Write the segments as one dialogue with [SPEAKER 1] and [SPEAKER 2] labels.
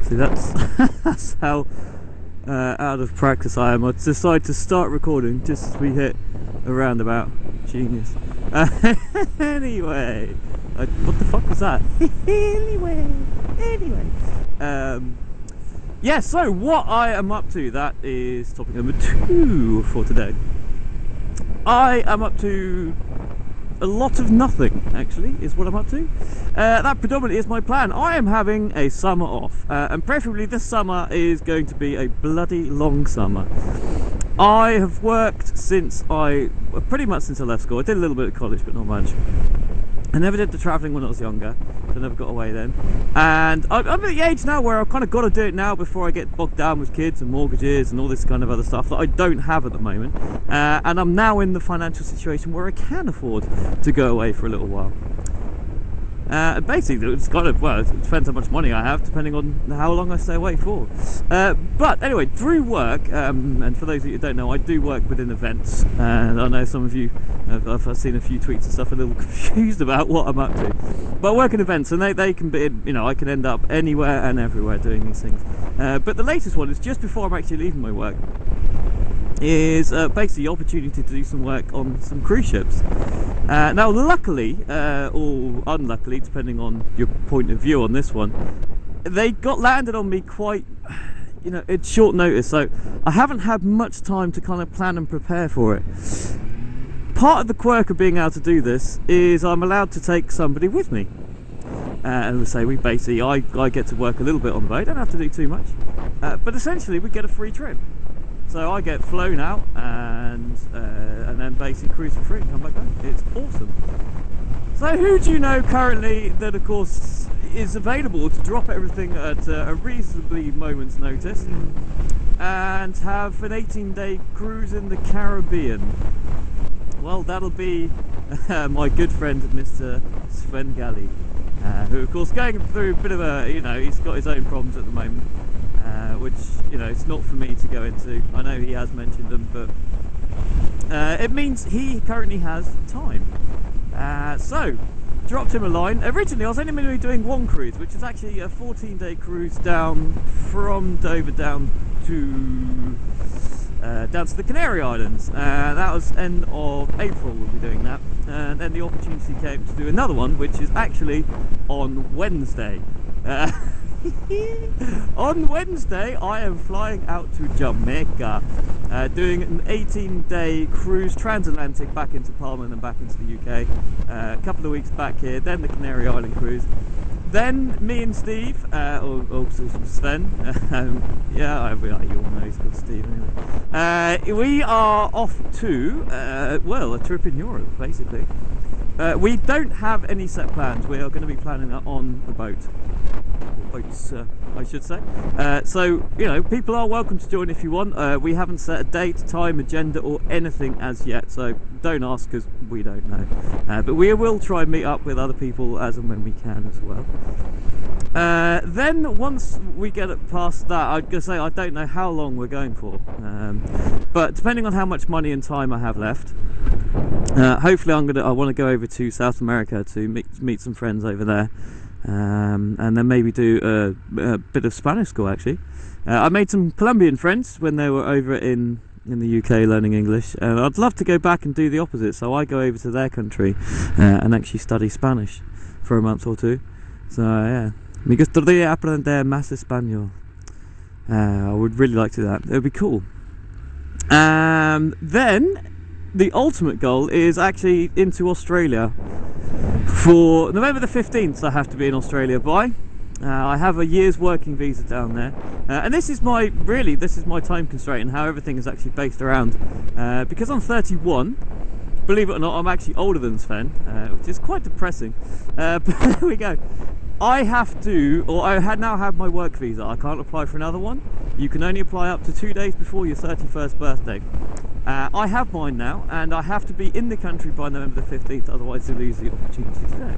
[SPEAKER 1] See, that's that's how out of practice I am. I decided to start recording just as we hit a roundabout. Genius. Anyway, what the fuck was that? anyway. Yeah, so what I am up to, that is topic number 2 for today. I am up to a lot of nothing, actually, is what I'm up to. That predominantly is my plan. I am having a summer off, and preferably this summer is going to be a bloody long summer. I have worked pretty much since I left school. I did a little bit of college, but not much. I never did the travelling when I was younger, so I never got away then. And I'm at the age now where I've kind of got to do it now before I get bogged down with kids and mortgages and all this kind of other stuff that I don't have at the moment. And I'm now in the financial situation where I can afford to go away for a little while. Basically, it's kind of, well, it depends how much money I have, depending on how long I stay away for. But anyway, through work, and for those of you who don't know, I do work within events, and I know some of you, I've seen a few tweets and stuff, a little confused about what I'm up to. But I work in events, and they can be, you know, I can end up anywhere and everywhere doing these things. But the latest one is just before I'm actually leaving my work. Is basically the opportunity to do some work on some cruise ships. Now luckily, or unluckily, depending on your point of view on this one, they got landed on me quite, you know, at short notice, so I haven't had much time to kind of plan and prepare for it. Part of the quirk of being able to do this is I'm allowed to take somebody with me. And say I get to work a little bit on the boat, don't have to do too much, but essentially we get a free trip. So I get flown out and then basically cruise for free and come back home. It's awesome. So who do you know currently that, of course, is available to drop everything at a reasonably moment's notice and have an 18-day cruise in the Caribbean? Well, that'll be my good friend Mr. Sven Galley, who, of course, going through a bit of a, you know, he's got his own problems at the moment. Which, you know, it's not for me to go into. I know he has mentioned them, but it means he currently has time. So, dropped him a line. Originally, I was only going to be doing one cruise, which is actually a 14-day cruise down from Dover down to the Canary Islands. That was end of April. We'll be doing that, and then the opportunity came to do another one, which is actually on Wednesday. On Wednesday I am flying out to Jamaica, doing an 18-day cruise transatlantic back into Palma and back into the UK, a couple of weeks back here, then the Canary Island cruise, then me and Steve, or Sven, yeah, you all know he's called Steve anyway, we are off to, well, a trip in Europe basically. We don't have any set plans. We are going to be planning it on the boat. Boats, I should say. So, you know, people are welcome to join if you want. We haven't set a date, time, agenda or anything as yet, so don't ask because we don't know. But we will try and meet up with other people as and when we can as well. Then once we get past that, I'm going to say I don't know how long we're going for. But depending on how much money and time I have left, hopefully I want to go over to South America to meet some friends over there. And then maybe do a bit of Spanish school actually. I made some Colombian friends when they were over in the UK learning English, and I'd love to go back and do the opposite, so I go over to their country and actually study Spanish for a month or two. So yeah, me gustaría aprender más español. I would really like to do that. It would be cool. Then the ultimate goal is actually into Australia. For November the 15th I have to be in Australia by. I have a year's working visa down there, and this is my time constraint and how everything is actually based around, because I'm 31. Believe it or not, I'm actually older than Sven, which is quite depressing, but there we go. I have to, or I now have my work visa. I can't apply for another one. You can only apply up to 2 days before your 31st birthday. I have mine now, and I have to be in the country by November the 15th, otherwise I lose the opportunity to do it.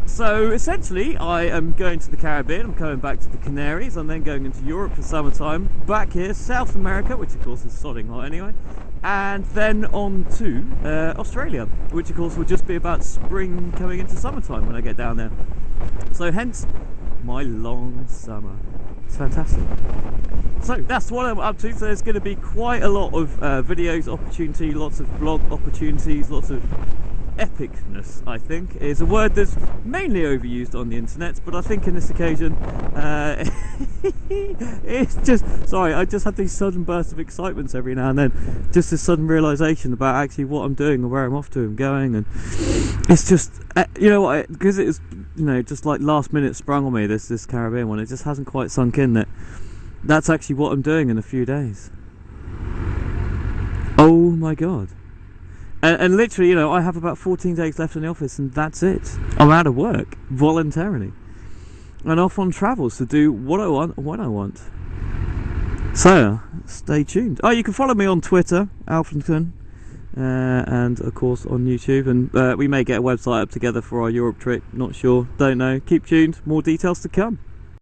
[SPEAKER 1] So essentially, I am going to the Caribbean, I'm coming back to the Canaries, I'm then going into Europe for summertime, back here, South America, which of course is sodding hot anyway, and then on to Australia, which of course will just be about spring coming into summertime when I get down there. So hence, my long summer. It's fantastic. So that's what I'm up to. So there's going to be quite a lot of videos opportunity, lots of blog opportunities, lots of epicness, I think, is a word that's mainly overused on the internet, but I think in this occasion it's just, sorry, I just had these sudden bursts of excitement every now and then, just this sudden realisation about actually what I'm doing and where I'm off to and going, and it's just, you know what, because it was, you know, just like last minute sprung on me, this Caribbean one, it just hasn't quite sunk in that that's actually what I'm doing in a few days. Oh my god. And literally, you know, I have about 14 days left in the office and that's it. I'm out of work, voluntarily. And off on travels to do what I want, when I want. So, stay tuned. Oh, you can follow me on Twitter, Alflington, and of course on YouTube. And we may get a website up together for our Europe trip, not sure, don't know. Keep tuned, more details to come.